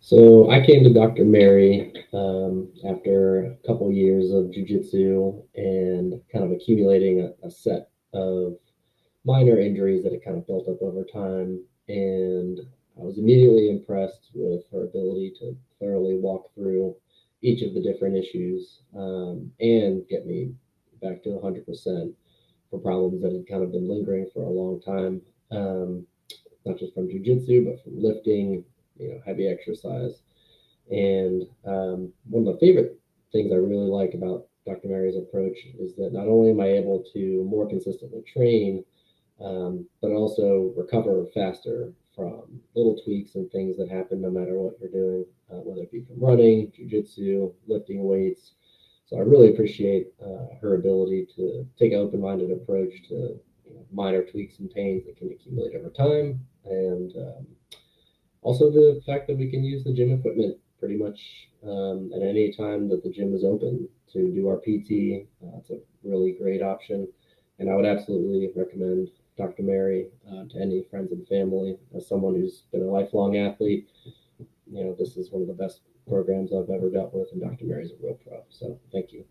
So I came to Dr. Mary after a couple years of jujitsu and kind of accumulating a set of minor injuries that had kind of built up over time. And I was immediately impressed with her ability to thoroughly walk through each of the different issues and get me back to 100% for problems that had kind of been lingering for a long time. Um, Not just from jujitsu, but from lifting, heavy exercise. And one of the favorite things I really like about Dr. Mary's approach is that not only am I able to more consistently train, but also recover faster from little tweaks and things that happen no matter what you're doing, whether it be from running, jujitsu, lifting weights. So I really appreciate her ability to take an open-minded approach to minor tweaks and pains that can accumulate over time, and also the fact that we can use the gym equipment pretty much at any time that the gym is open to do our PT. It's a really great option, and I would absolutely recommend Dr. Mary to any friends and family. As someone who's been a lifelong athlete, this is one of the best programs I've ever dealt with, and Dr. Mary's a real pro. So thank you.